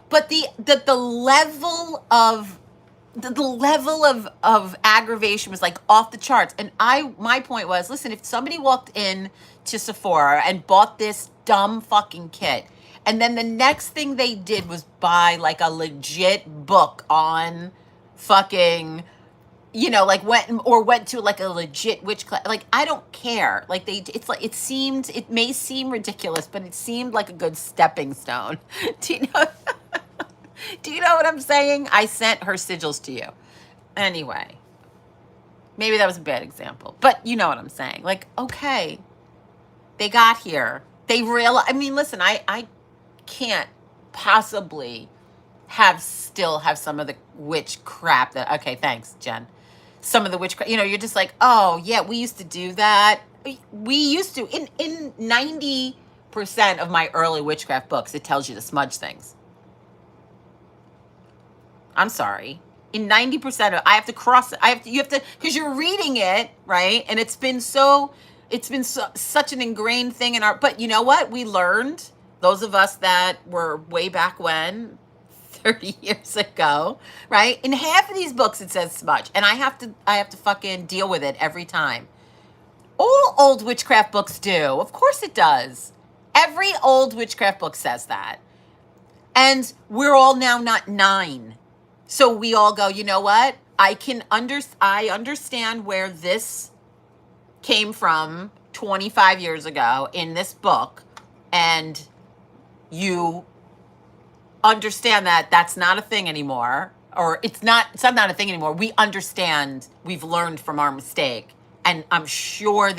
But the level of aggravation was like off the charts. And my point was, listen, if somebody walked in to Sephora and bought this dumb fucking kit, and then the next thing they did was buy like a legit book on fucking, like went to like a legit witch class. Like, I don't care. Like it may seem ridiculous, but it seemed like a good stepping stone. Do you know? Do you know what I'm saying? I sent her sigils to you. Anyway, maybe that was a bad example, but you know what I'm saying. Like, okay, they got here. Listen, I can't possibly still have some of the witch crap that, okay, thanks, Jen. Some of the witch crap, you're just like, oh yeah, we used to do that. We used to, in 90% of my early witchcraft books, it tells you to smudge things. I'm sorry. In 90% of, I have to cross it. You have to, because you're reading it, right? And it's been such an ingrained thing in our, but you know what? We learned, those of us that were way back when, 30 years ago, right? In half of these books, it says smudge. And I have to fucking deal with it every time. All old witchcraft books do. Of course it does. Every old witchcraft book says that. And we're all now not 9. So we all go, you know what? I understand where this came from 25 years ago in this book, and you understand that that's not a thing anymore, or it's not a thing anymore. We understand, we've learned from our mistake, and I'm sure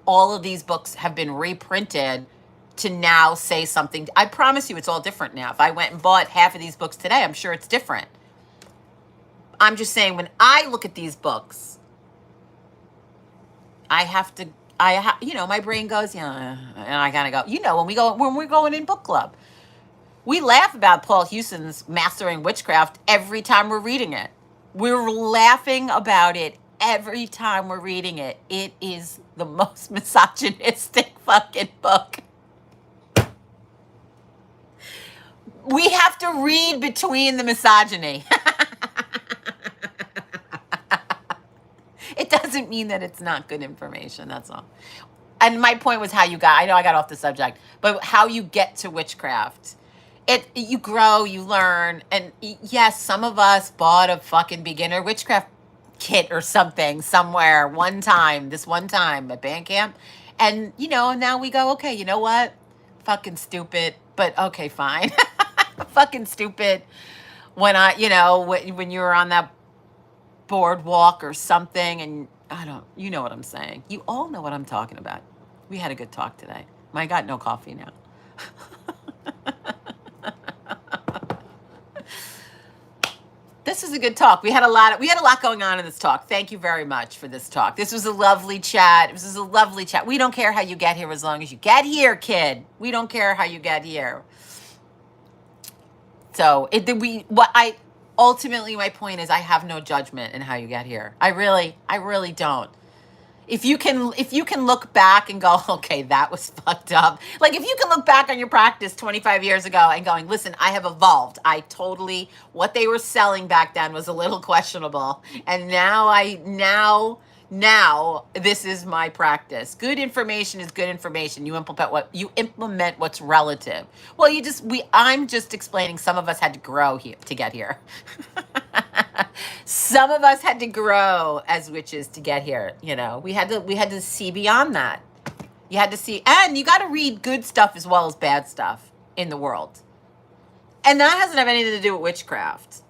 all of these books have been reprinted to now say something. I promise you it's all different now. If I went and bought half of these books today, I'm sure it's different. I'm just saying, when I look at these books, my brain goes, and I gotta go. When we're going in book club, we laugh about Paul Hewson's Mastering Witchcraft every time we're reading it. We're laughing about it every time we're reading it. It is the most misogynistic fucking book. We have to read between the misogyny. It doesn't mean that it's not good information, that's all. And my point was I know I got off the subject, but how you get to witchcraft. You grow, you learn, and yes, some of us bought a fucking beginner witchcraft kit or something somewhere this one time at band camp, And, now we go, okay, you know what? Fucking stupid, but okay, fine. Fucking stupid when when you were on that boardwalk or something, and you know what I'm saying. You all know what I'm talking about. We had a good talk today. I got no coffee now. This is a good talk. We had a lot going on in this talk. Thank you very much for this talk. This was a lovely chat. This is a lovely chat. We don't care how you get here as long as you get here, kid. We don't care how you get here. So ultimately my point is I have no judgment in how you get here. I really don't. If you can look back and go, okay, that was fucked up. Like if you can look back on your practice 25 years ago and going, listen, I have evolved. What they were selling back then was a little questionable. And now this is my practice. Good information is good information. You implement what's relative. Well, I'm just explaining some of us had to grow here to get here. Some of us had to grow as witches to get here. We had to see beyond that. You had to see, and you got to read good stuff as well as bad stuff in the world. And that doesn't have anything to do with witchcraft.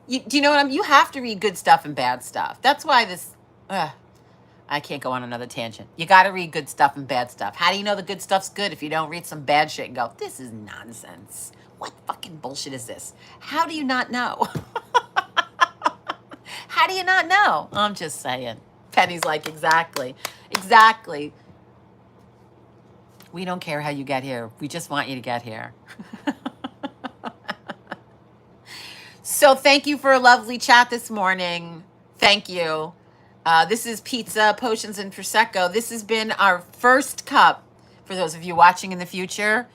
Do you know what you have to read good stuff and bad stuff. That's why I can't go on another tangent. You got to read good stuff and bad stuff. How do you know the good stuff's good if you don't read some bad shit and go, this is nonsense? What fucking bullshit is this? How do you not know? How do you not know? I'm just saying. Penny's like, exactly. We don't care how you get here. We just want you to get here. So thank you for a lovely chat this morning. Thank you. This is Pizza, Potions, and Prosecco. This has been our first cup. For those of you watching in the future,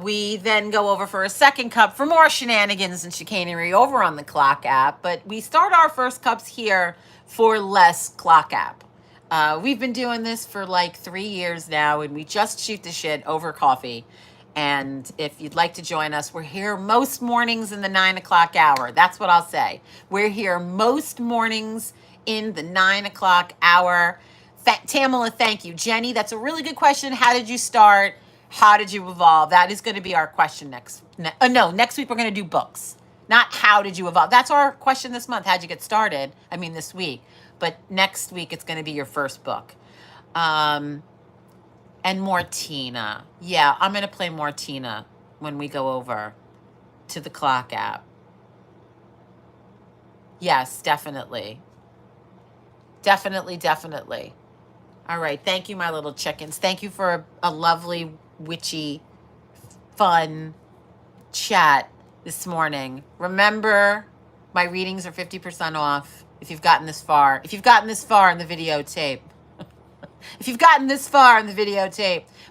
we then go over for a second cup for more shenanigans and chicanery over on the Clock app. But we start our first cups here for less Clock app. We've been doing this for like 3 years now, and we just shoot the shit over coffee. And if you'd like to join us, we're here most mornings in the 9 o'clock hour. That's what I'll say. We're here most mornings in the 9 o'clock hour. Tamala, thank you. Jenny, that's a really good question. How did you start? How did you evolve? That is going to be our question next week we're going to do books. Not how did you evolve. That's our question this month. How'd you get started? I mean, this week. But next week, it's going to be your first book. And Mortina. Yeah, I'm going to play Mortina when we go over to the Clock app. Yes, definitely. Definitely. All right. Thank you, my little chickens. Thank you for a lovely, witchy, fun chat this morning. Remember, my readings are 50% off if you've gotten this far. If you've gotten this far in the videotape.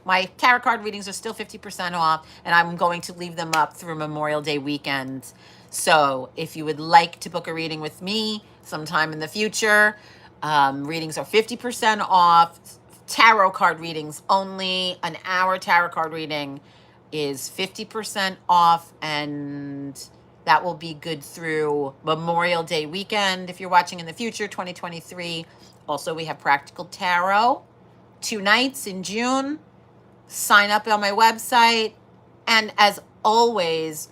My tarot card readings are still 50% off, and I'm going to leave them up through Memorial Day weekend. So if you would like to book a reading with me sometime in the future, readings are 50% off. Tarot card readings, only an hour tarot card reading is 50% off, and that will be good through Memorial Day weekend. If you're watching in the future, 2023. Also, we have Practical Tarot, 2 nights in June. Sign up on my website. And as always,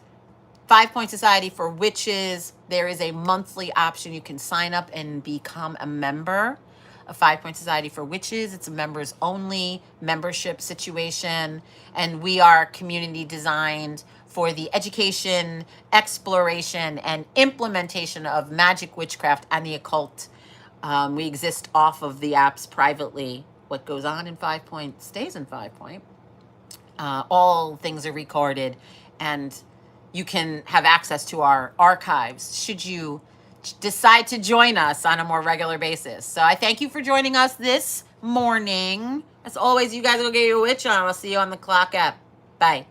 5 Point Society for Witches. There is a monthly option. You can sign up and become a member of 5 Point Society for Witches. It's a members only membership situation. And we are community designed for the education, exploration, and implementation of magic, witchcraft, and the occult. We exist off of the apps privately. What goes on in 5 Point stays in 5 Point. All things are recorded, and you can have access to our archives should you decide to join us on a more regular basis. So I thank you for joining us this morning. As always, you guys will get your witch on. I'll see you on the Clock app. Bye.